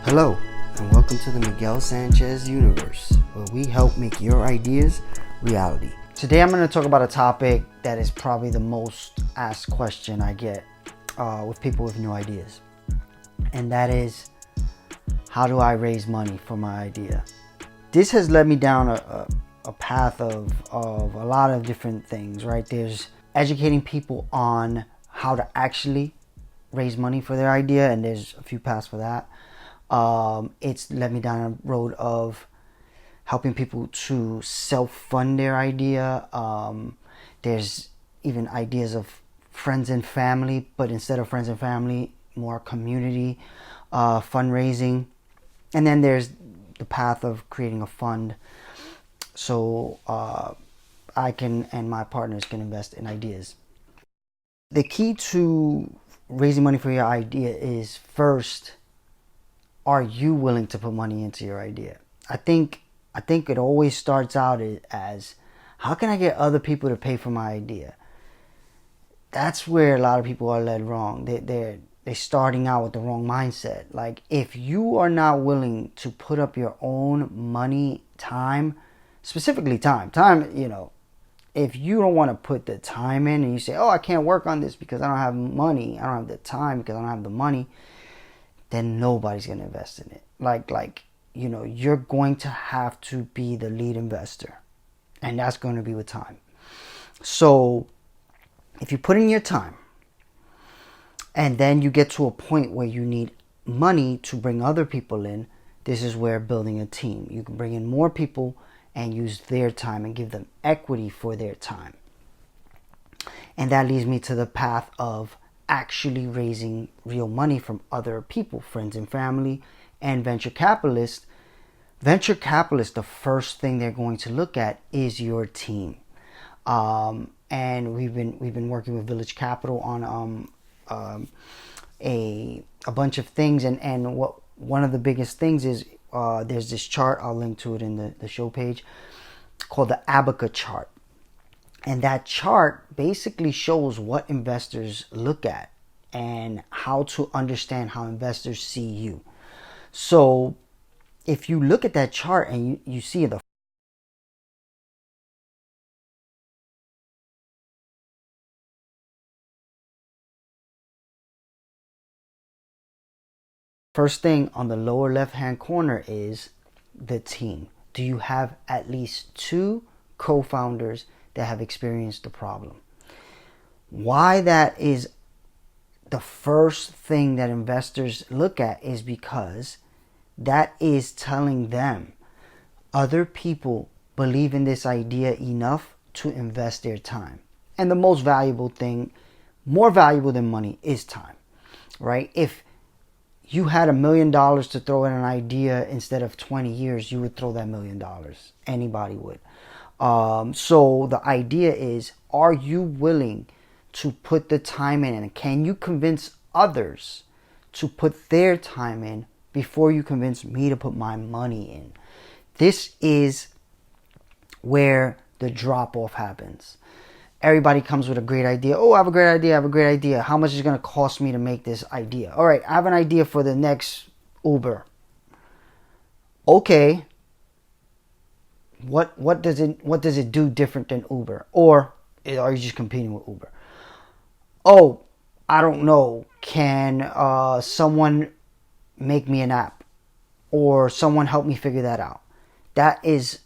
Hello, and welcome to the Miguel Sanchez universe, where we help make your ideas reality. Today I'm going to talk about a topic that is probably the most asked question I get with people with new ideas. And that is, how do I raise money for my idea? This has led me down a path of a lot of different things, right? There's educating people on how to actually raise money for their idea, and there's a few paths for that. It's led me down a road of helping people to self-fund their idea. There's even ideas of friends and family, but instead of friends and family, more community fundraising. And then there's the path of creating a fund so I can and my partners can invest in ideas. The key to raising money for your idea is, first, are you willing to put money into your idea? I think it always starts out as, how can I get other people to pay for my idea? That's where a lot of people are led wrong. They're starting out with the wrong mindset. Like, if you are not willing to put up your own money, time, specifically time, if you don't want to put the time in and you say, oh, I can't work on this because I don't have money, I don't have the time because I don't have the money, then nobody's going to invest in it. You're going to have to be the lead investor, and that's going to be with time. So if you put in your time and then you get to a point where you need money to bring other people in, this is where building a team. You can bring in more people and use their time and give them equity for their time. And that leads me to the path of actually raising real money from other people, friends and family, and venture capitalists. Venture capitalists, the first thing they're going to look at is your team. And we've been working with Village Capital on a bunch of things, and what one of the biggest things is, there's this chart, I'll link to it in the show page, called the Abaca chart. And that chart basically shows what investors look at and how to understand how investors see you. So if you look at that chart and you see the first thing on the lower left hand corner is the team. Do you have at least 2 co-founders that have experienced the problem? Why that is the first thing that investors look at is because that is telling them other people believe in this idea enough to invest their time. And the most valuable thing, more valuable than money, is time, right? If you had $1 million to throw in an idea instead of 20 years, you would throw that $1 million. Anybody would. So the idea is, are you willing to put the time in, and can you convince others to put their time in before you convince me to put my money in? This is where the drop-off happens. Everybody comes with a great idea. Oh, I have a great idea. How much is it going to cost me to make this idea? All right, I have an idea for the next Uber. Okay. What does it do different than Uber? Or are you just competing with Uber? Oh, I don't know. Can someone make me an app? Or someone help me figure that out? That is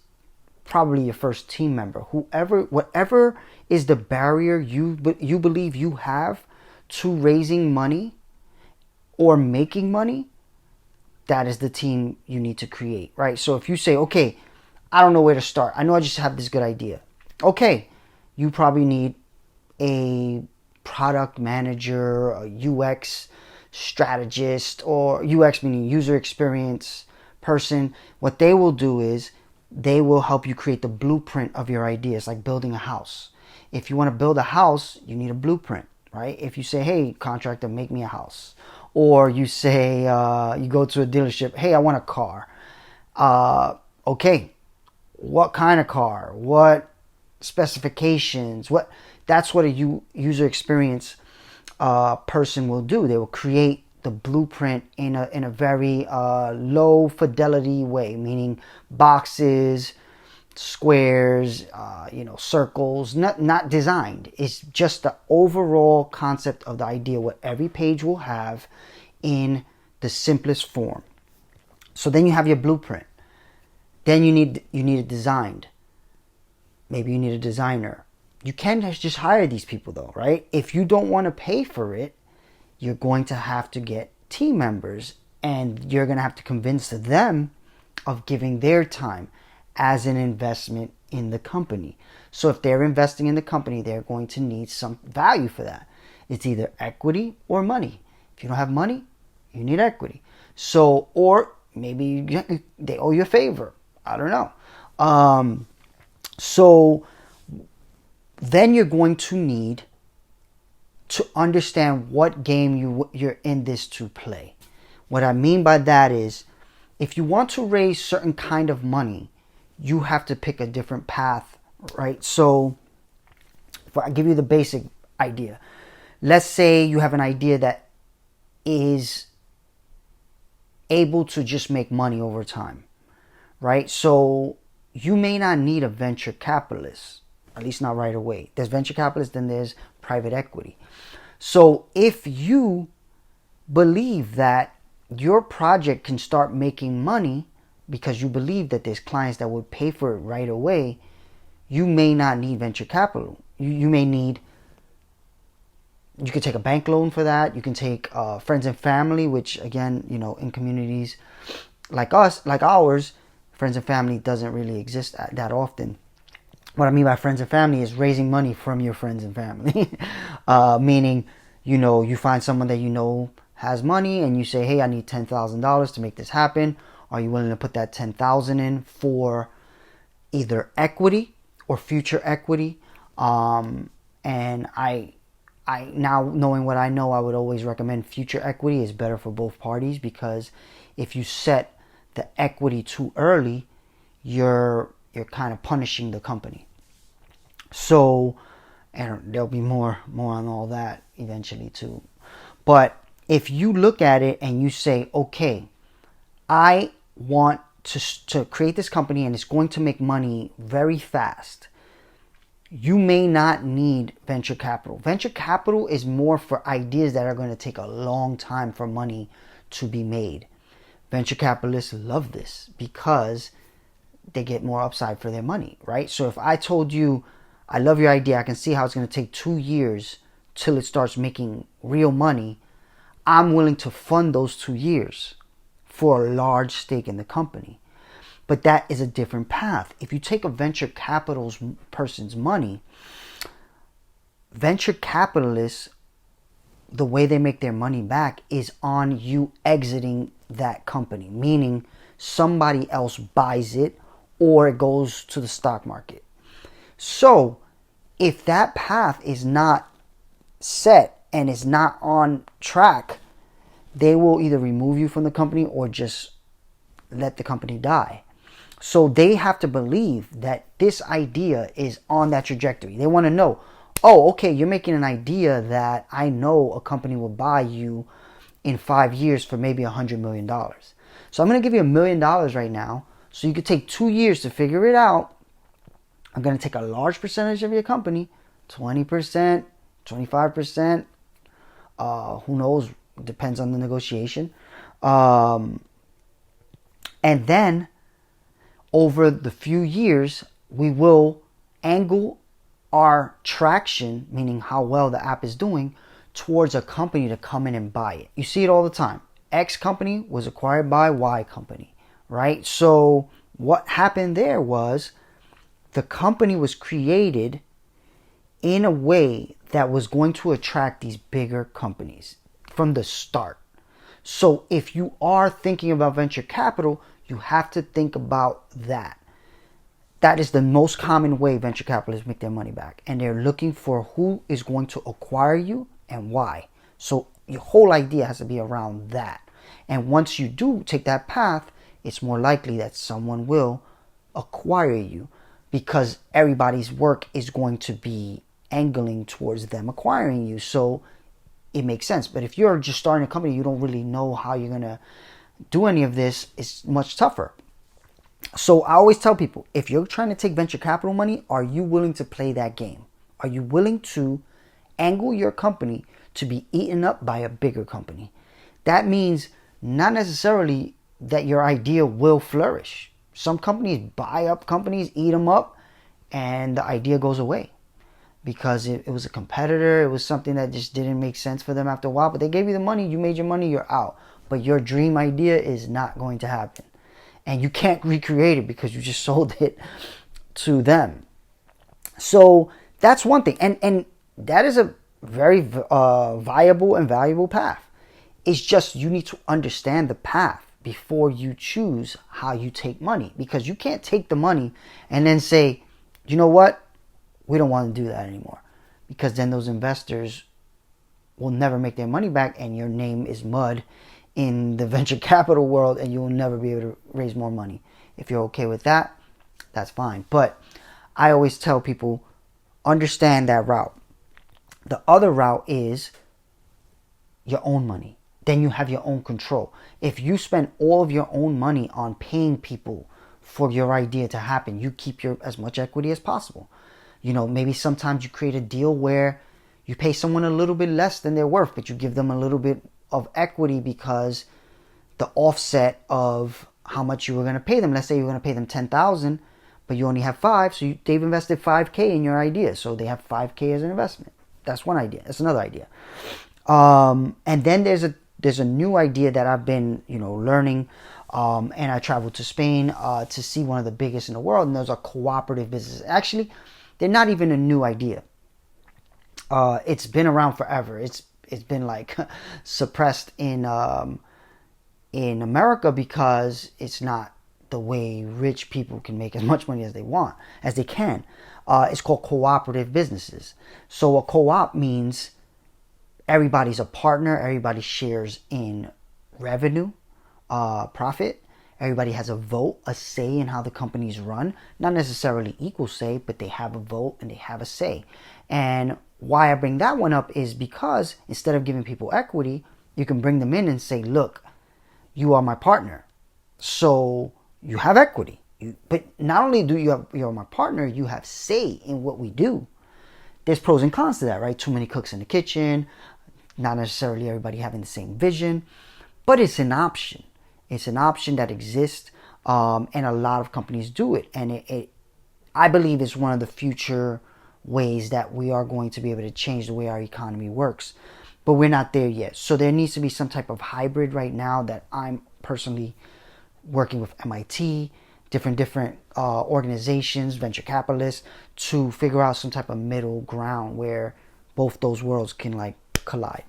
probably your first team member. Whatever is the barrier you believe you have to raising money or making money, that is the team you need to create, right? So if you say, okay, I don't know where to start, I know I just have this good idea. Okay, you probably need a product manager, a UX strategist, or UX meaning user experience person. What they will do is they will help you create the blueprint of your ideas, like building a house. If you want to build a house, you need a blueprint, right? If you say, hey, contractor, make me a house. Or you say, you go to a dealership, hey, I want a car. Okay, what kind of car? What specifications? That's what a user experience person will do. They will create the blueprint in a very low fidelity way, meaning boxes, squares, circles, not designed. It's just the overall concept of the idea, what every page will have in the simplest form. So then you have your blueprint. Then you need it designed. Maybe you need a designer. You can just hire these people though, right? If you don't want to pay for it, you're going to have to get team members, and you're going to have to convince them of giving their time as an investment in the company. So if they're investing in the company, they're going to need some value for that. It's either equity or money. If you don't have money, you need equity. So, or maybe they owe you a favor. I don't know. So then you're going to need to understand what game you're in this to play. What I mean by that is, if you want to raise certain kind of money, you have to pick a different path, right? So if I give you the basic idea, let's say you have an idea that is able to just make money over time, right? So you may not need a venture capitalist, at least not right away. There's venture capitalists, then there's private equity. So if you believe that your project can start making money because you believe that there's clients that would pay for it right away, you may not need venture capital. You may need, you could take a bank loan for that. You can take friends and family, which again, in communities like ours, friends and family doesn't really exist that often. What I mean by friends and family is raising money from your friends and family. Meaning, you find someone that has money and you say, hey, I need $10,000 to make this happen. Are you willing to put that $10,000 in for either equity or future equity? And I now, knowing what I know, I would always recommend future equity is better for both parties, because if you set the equity too early, you're kind of punishing the company. So, and there'll be more on all that eventually too. But if you look at it and you say, okay, I want to create this company and it's going to make money very fast, you may not need venture capital. Venture capital is more for ideas that are going to take a long time for money to be made. Venture capitalists love this because they get more upside for their money, right? So if I told you, I love your idea, I can see how it's going to take 2 years till it starts making real money, I'm willing to fund those 2 years for a large stake in the company. But that is a different path. If you take a venture capital person's money, venture capitalists, the way they make their money back is on you exiting that company, meaning somebody else buys it or it goes to the stock market. So if that path is not set and is not on track, they will either remove you from the company or just let the company die. So they have to believe that this idea is on that trajectory. They want to know, oh, okay, you're making an idea that I know a company will buy you in 5 years for maybe $100 million. So I'm going to give you $1 million right now, so you could take 2 years to figure it out. I'm going to take a large percentage of your company, 20%, 25%, who knows, depends on the negotiation. And then over the few years, we will angle our traction, meaning how well the app is doing, towards a company to come in and buy it. You see it all the time. X company was acquired by Y company, right? So what happened there was the company was created in a way that was going to attract these bigger companies from the start. So if you are thinking about venture capital, you have to think about that. That is the most common way venture capitalists make their money back. And they're looking for who is going to acquire you and why. So your whole idea has to be around that. And once you do take that path, it's more likely that someone will acquire you, because everybody's work is going to be angling towards them acquiring you. So it makes sense. But if you're just starting a company, you don't really know how you're going to do any of this, it's much tougher. So I always tell people, if you're trying to take venture capital money, are you willing to play that game? Are you willing to angle your company to be eaten up by a bigger company? That means not necessarily that your idea will flourish. Some companies buy up companies, eat them up, and the idea goes away because it was a competitor. It was something that just didn't make sense for them after a while. But they gave you the money, you made your money, you're out. But your dream idea is not going to happen. And you can't recreate it because you just sold it to them. So that's one thing. And that is a very viable and valuable path. It's just you need to understand the path before you choose how you take money. Because you can't take the money and then say, you know what? We don't want to do that anymore. Because then those investors will never make their money back and your name is mud in the venture capital world and you'll never be able to raise more money. If you're okay with that, that's fine. But I always tell people, understand that route. The other route is your own money. Then you have your own control. If you spend all of your own money on paying people for your idea to happen, you keep your as much equity as possible. You know, maybe sometimes you create a deal where you pay someone a little bit less than they're worth, but you give them a little bit of equity because the offset of how much you were going to pay them. Let's say you're going to pay them $10,000, but you only have $5,000, so they've invested $5,000 in your idea, so they have $5,000 as an investment. That's one idea. That's another idea. And then there's a new idea that I've been learning, and I traveled to Spain to see one of the biggest in the world, and those are cooperative businesses. Actually, they're not even a new idea. It's been around forever. It's been like suppressed in America because it's not the way rich people can make as much money as they can. It's called cooperative businesses. So a co-op means everybody's a partner. Everybody shares in revenue, profit. Everybody has a vote, a say in how the company's run. Not necessarily equal say, but they have a vote and they have a say. And why I bring that one up is because instead of giving people equity, you can bring them in and say, look, you are my partner. So you have equity. But not only do you're my partner, you have say in what we do. There's pros and cons to that, right? Too many cooks in the kitchen, not necessarily everybody having the same vision, but it's an option. It's an option that exists, and a lot of companies do it. And I believe it's one of the future ways that we are going to be able to change the way our economy works. But we're not there yet. So there needs to be some type of hybrid right now that I'm personally working with MIT, different organizations, venture capitalists, to figure out some type of middle ground where both those worlds can collide.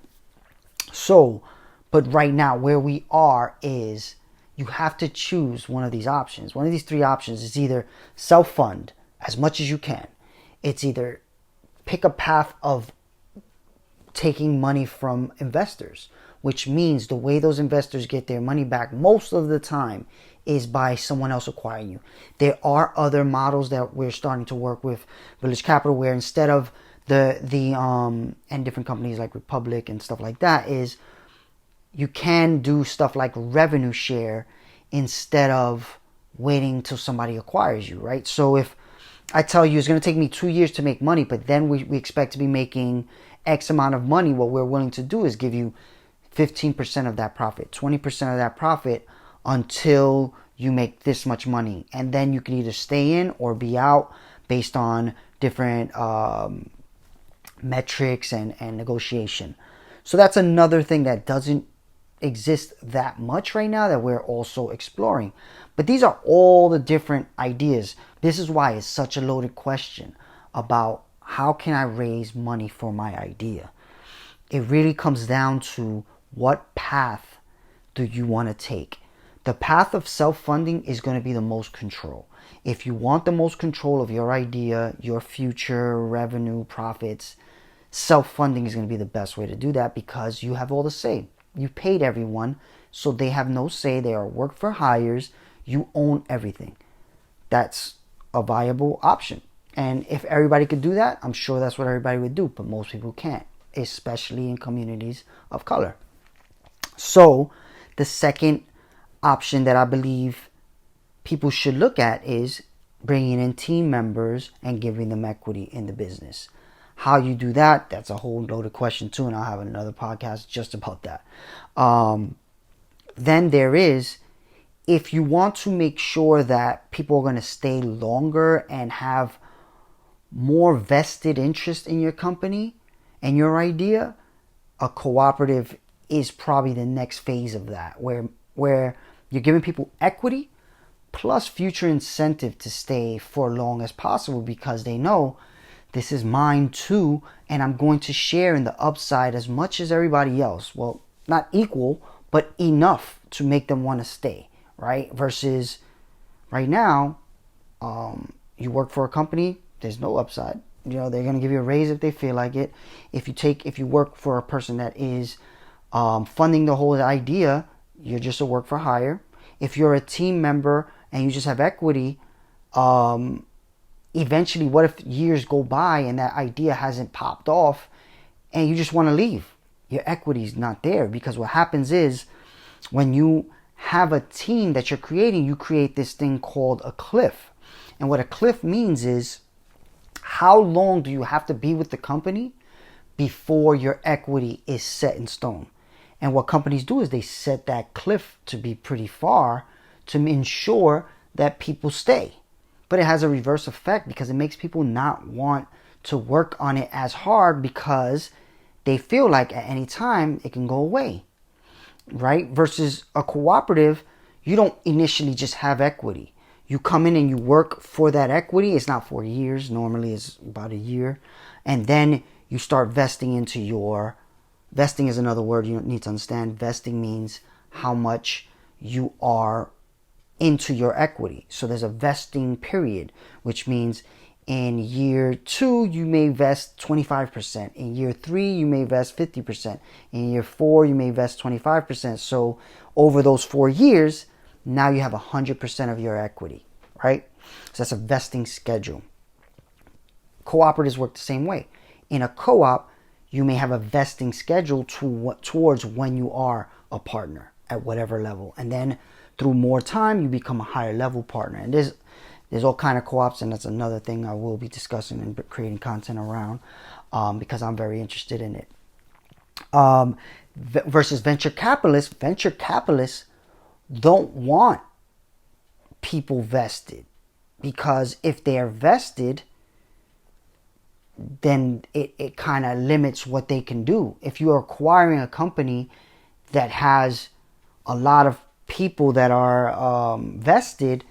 So, but right now where we are is you have to choose one of these options. One of these three options is either self-fund as much as you can. It's either pick a path of taking money from investors, which means the way those investors get their money back most of the time is by someone else acquiring you. There are other models that we're starting to work with Village Capital where instead of and different companies like Republic and stuff like that is you can do stuff like revenue share instead of waiting till somebody acquires you, right? So if I tell you it's going to take me 2 years to make money, but then we expect to be making X amount of money, what we're willing to do is give you 15% of that profit, 20% of that profit until you make this much money. And then you can either stay in or be out based on different metrics and negotiation. So that's another thing that doesn't exist that much right now that we're also exploring. But these are all the different ideas. This is why it's such a loaded question about how can I raise money for my idea. It really comes down to what path do you want to take. The path of self-funding is going to be the most control. If you want the most control of your idea, your future revenue, profits, self-funding is going to be the best way to do that because you have all the say. You paid everyone, so they have no say. They are work for hires. You own everything. That's a viable option. And if everybody could do that, I'm sure that's what everybody would do, but most people can't. especially in communities of color. So the second option that I believe people should look at is bringing in team members and giving them equity in the business. How you do that, that's a whole loaded question too, and I'll have another podcast just about that. Then there is, if you want to make sure that people are going to stay longer and have more vested interest in your company and your idea, a cooperative is probably the next phase of that, where you're giving people equity plus future incentive to stay for long as possible, because they know this is mine too, and I'm going to share in the upside as much as everybody else. Well, not equal, but enough to make them want to stay, right? Versus right now, you work for a company, there's no upside. You know, they're going to give you a raise if they feel like it. If you work for a person that is funding the whole idea, you're just a work for hire. If you're a team member and you just have equity, eventually, what if years go by and that idea hasn't popped off and you just want to leave? Your equity is not there, because what happens is when you have a team that you're creating, you create this thing called a cliff. And what a cliff means is, how long do you have to be with the company before your equity is set in stone? And what companies do is they set that cliff to be pretty far to ensure that people stay. But it has a reverse effect, because it makes people not want to work on it as hard, because they feel like at any time it can go away, right? Versus a cooperative, you don't initially just have equity. You come in and you work for that equity. It's not for years. Normally it's about a year. And then you start vesting into your... Vesting is another word you need to understand. Vesting means how much you are into your equity. So there's a vesting period, which means in year 2, you may vest 25%. In year 3, you may vest 50%. In year 4, you may vest 25%. So over those 4 years, now you have 100% of your equity, right? So that's a vesting schedule. Cooperatives work the same way. In a co-op, you may have a vesting schedule towards when you are a partner at whatever level. And then through more time, you become a higher level partner. And there's all kind of co-ops, and that's another thing I will be discussing and creating content around, because I'm very interested in it. Versus venture capitalists. Venture capitalists don't want people vested, because if they are vested, then it kind of limits what they can do. If you are acquiring a company that has a lot of people that are vested,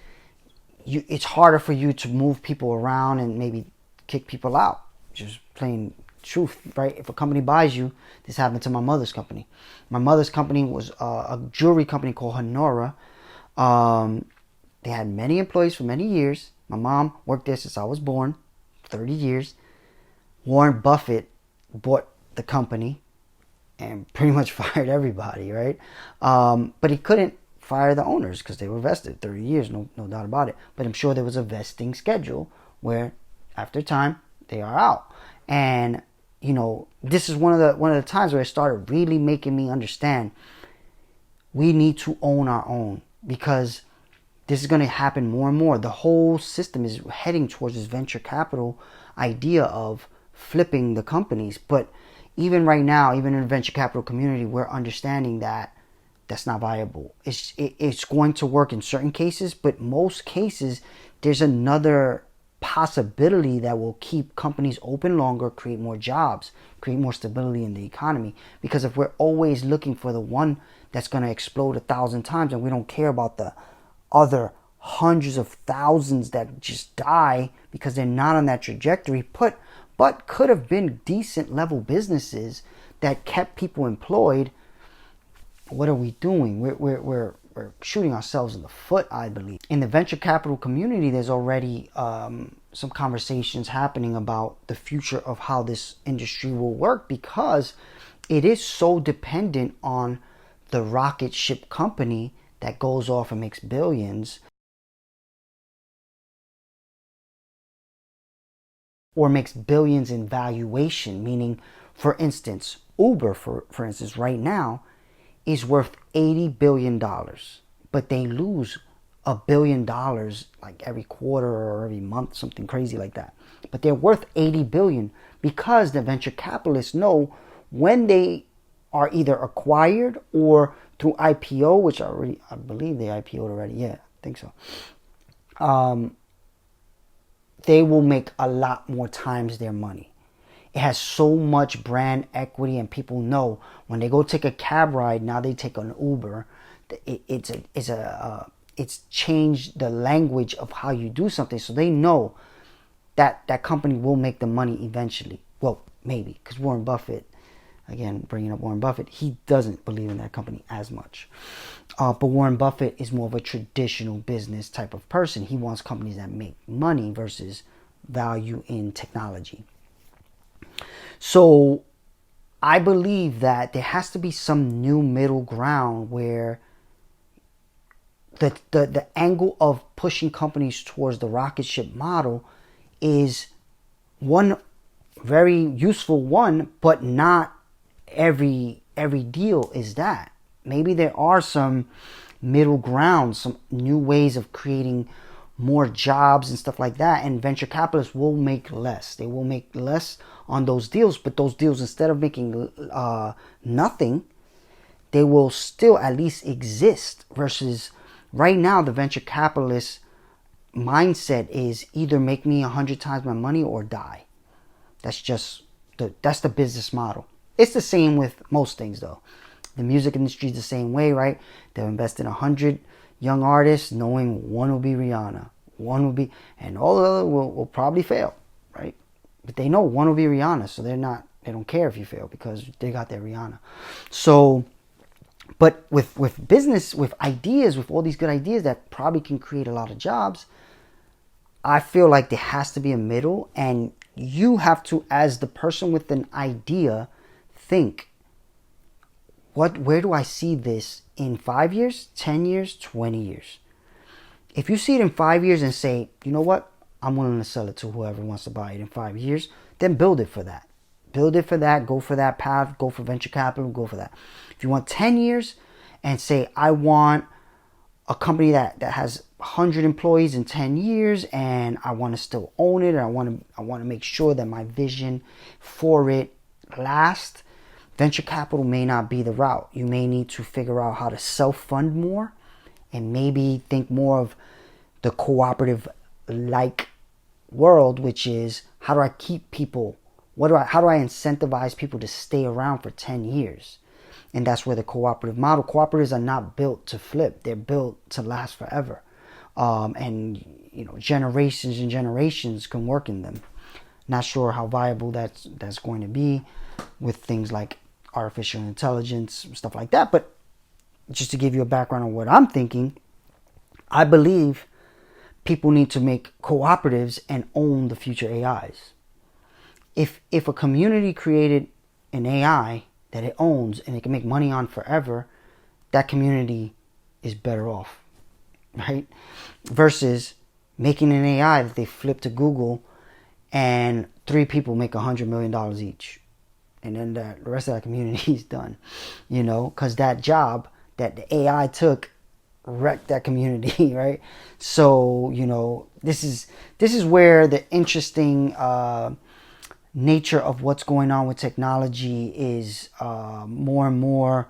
it's harder for you to move people around and maybe kick people out. Just plain truth, right? If a company buys you, this happened to my mother's company. My mother's company was a jewelry company called Honora. They had many employees for many years. My mom worked there since I was born, 30 years. Warren Buffett bought the company and pretty much fired everybody, right? But he couldn't fire the owners because they were vested 30 years, no doubt about it. But I'm sure there was a vesting schedule where after time they are out. And you know, this is one of the times where it started really making me understand we need to own our own, because this is going to happen more and more. The whole system is heading towards this venture capital idea of flipping the companies. But even right now, even in the venture capital community, we're understanding that that's not viable. It's going to work in certain cases, but most cases there's another possibility that will keep companies open longer, create more jobs, create more stability in the economy. Because if we're always looking for the one that's going to explode 1,000 times and we don't care about the other hundreds of thousands that just die because they're not on that trajectory, but could have been decent level businesses that kept people employed, what are we doing? We're shooting ourselves in the foot, I believe. In the venture capital community, there's already some conversations happening about the future of how this industry will work, because it is so dependent on the rocket ship company that goes off and makes billions, or makes billions in valuation, meaning For instance, Uber, for instance, right now is worth $80 billion, but they lose $1 billion like every quarter or every month, something crazy like that. But they're worth 80 billion because the venture capitalists know when they are either acquired or through IPO, which I believe they IPO'd already. Yeah, I think so. They will make a lot more times their money. It has so much brand equity, and people know when they go take a cab ride, now they take an Uber. It's changed the language of how you do something, so they know that company will make the money eventually. Well, maybe, because Warren Buffett, again, bringing up Warren Buffett, he doesn't believe in that company as much. But Warren Buffett is more of a traditional business type of person. He wants companies that make money versus value in technology. So I believe that there has to be some new middle ground where the angle of pushing companies towards the rocket ship model is one very useful one, but not every deal is that. Maybe there are some middle ground, some new ways of creating more jobs and stuff like that, and venture capitalists will make less. They will make less on those deals, but those deals, instead of making nothing, they will still at least exist. Versus right now, the venture capitalist mindset is either make me 100 times my money or die. That's just that's the business model. It's the same with most things, though. The music industry is the same way, right? They'll invest in 100 young artists, knowing one will be Rihanna, one will be, and all the other will probably fail, right? But they know one will be Rihanna, so they don't care if you fail because they got their Rihanna. So, but with business, with ideas, with all these good ideas that probably can create a lot of jobs, I feel like there has to be a middle, and you have to, as the person with an idea, think, where do I see this in 5 years, 10 years, 20 years? If you see it in 5 years and say, you know what, I'm willing to sell it to whoever wants to buy it in 5 years, then build it for that. Build it for that, go for that path, go for venture capital, go for that. If you want 10 years and say, I want a company that has 100 employees in 10 years and I want to still own it, and I want to make sure that my vision for it lasts, venture capital may not be the route. You may need to figure out how to self-fund more and maybe think more of the cooperative-like world, which is, how do I keep people? How do I incentivize people to stay around for 10 years? And that's where the cooperative model. Cooperatives are not built to flip. They're built to last forever. And generations and generations can work in them. Not sure how viable that's going to be with things like artificial intelligence, stuff like that. But just to give you a background on what I'm thinking, I believe people need to make cooperatives and own the future AIs. If a community created an AI that it owns and it can make money on forever, that community is better off, right? Versus making an AI that they flip to Google and 3 people make $100 million each. And then the rest of that community is done, because that job that the AI took wrecked that community, right? So, this is where the interesting nature of what's going on with technology is more and more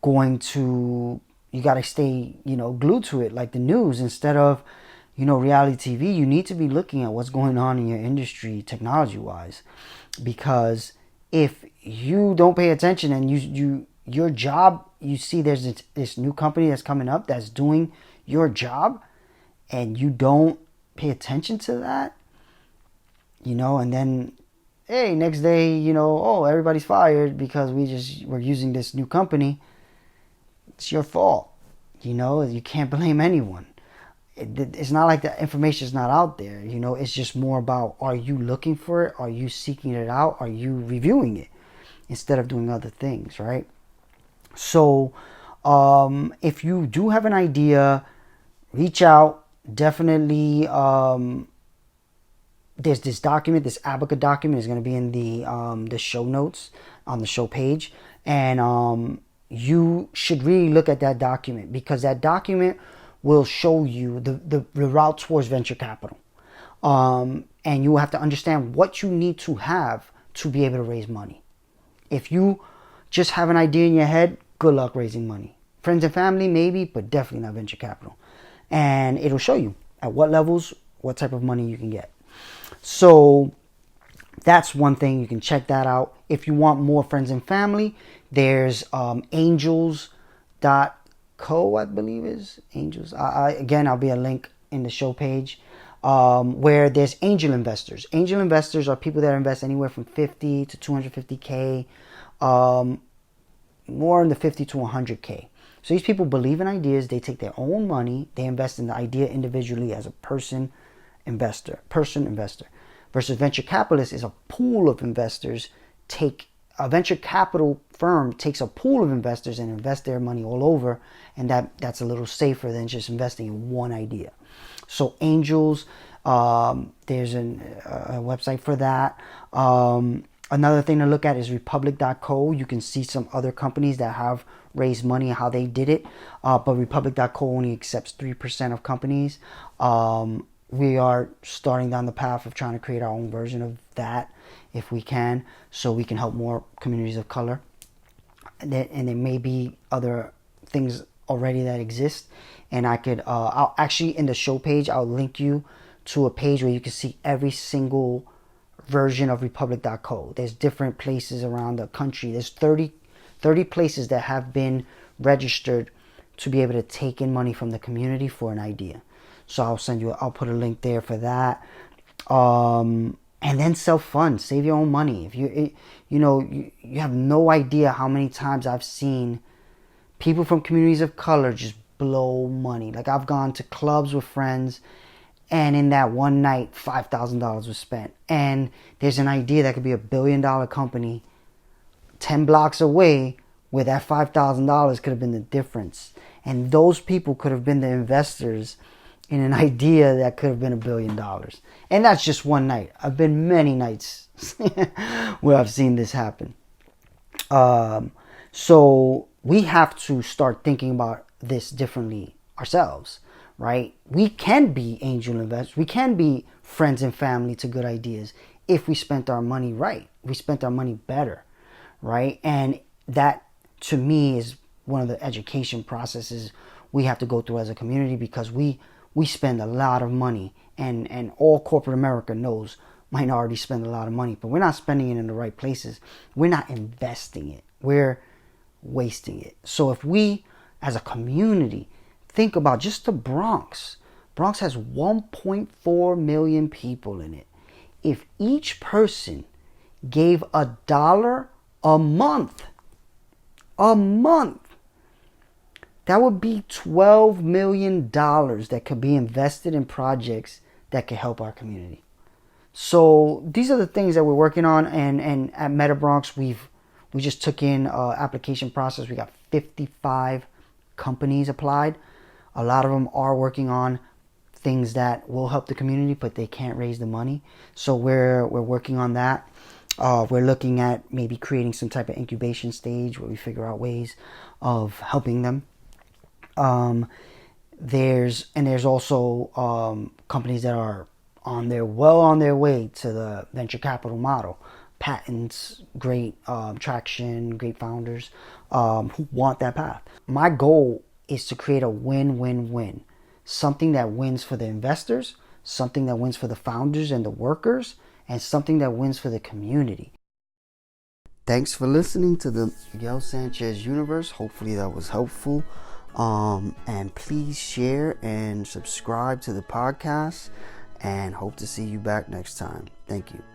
going to, you got to stay, glued to it, like the news. Instead of, reality TV, you need to be looking at what's going on in your industry technology-wise. Because if you don't pay attention and your job, you see there's this new company that's coming up that's doing your job, and you don't pay attention to that, and then, hey, next day, everybody's fired because we're using this new company. It's your fault. You can't blame anyone. It's not like the information is not out there. It's just more about, are you looking for it? Are you seeking it out? Are you reviewing it instead of doing other things, right? So if you do have an idea, reach out. Definitely there's this document, this Abaca document is going to be in the show notes on the show page, and you should really look at that document, because that document will show you the route towards venture capital, and you will have to understand what you need to have to be able to raise money. If you just have an idea in your head, good luck raising money. Friends and family, maybe, but definitely not venture capital. And it'll show you at what levels, what type of money you can get. So that's one thing. You can check that out. If you want more friends and family, there's angels.co, I believe is angels. Again, I'll be a link in the show page, where there's angel investors. Angel investors are people that invest anywhere from 50 to 250K, more in the 50 to 100K. So these people believe in ideas. They take their own money. They invest in the idea individually as a person investor. Versus venture capitalists is a pool of investors. A venture capital firm takes a pool of investors and invest their money all over, and that's a little safer than just investing in one idea. So angels, there's a website for that. Another thing to look at is republic.co. You can see some other companies that have raised money and how they did it. But republic.co only accepts 3% of companies. We are starting down the path of trying to create our own version of that if we can, so we can help more communities of color. And there may be other things already that exist. And I'll actually, in the show page, I'll link you to a page where you can see every single version of republic.co. There's different places around the country. There's 30 places that have been registered to be able to take in money from the community for an idea. So I'll put a link there for that. And then self-fund, save your own money. If you have no idea how many times I've seen people from communities of color just blow money. Like, I've gone to clubs with friends, and in that one night, $5,000 was spent. And there's an idea that could be $1 billion company 10 blocks away, where that $5,000 could have been the difference. And those people could have been the investors in an idea that could have been $1 billion. And that's just one night. I've been many nights where I've seen this happen. So we have to start thinking about this differently ourselves, right? We can be angel investors. We can be friends and family to good ideas if we spent our money right. We spent our money better, right? And that, to me, is one of the education processes we have to go through as a community, because we spend a lot of money, and all corporate America knows minorities spend a lot of money, but we're not spending it in the right places. We're not investing it. We're wasting it. So if we, as a community, think about just the Bronx. Bronx has 1.4 million people in it. If each person gave $1 a month, that would be $12 million that could be invested in projects that could help our community. So these are the things that we're working on, and at Meta Bronx, we just took in application process. We got 55 companies applied. A lot of them are working on things that will help the community, but they can't raise the money. So we're working on that. We're looking at maybe creating some type of incubation stage where we figure out ways of helping them. There's also companies that are on their way to the venture capital model. Patents, great traction, great founders who want that path. My goal is to create a win-win-win. Something that wins for the investors, something that wins for the founders and the workers, and something that wins for the community. Thanks for listening to the Miguel Sanchez Universe. Hopefully that was helpful. And please share and subscribe to the podcast, and hope to see you back next time. Thank you.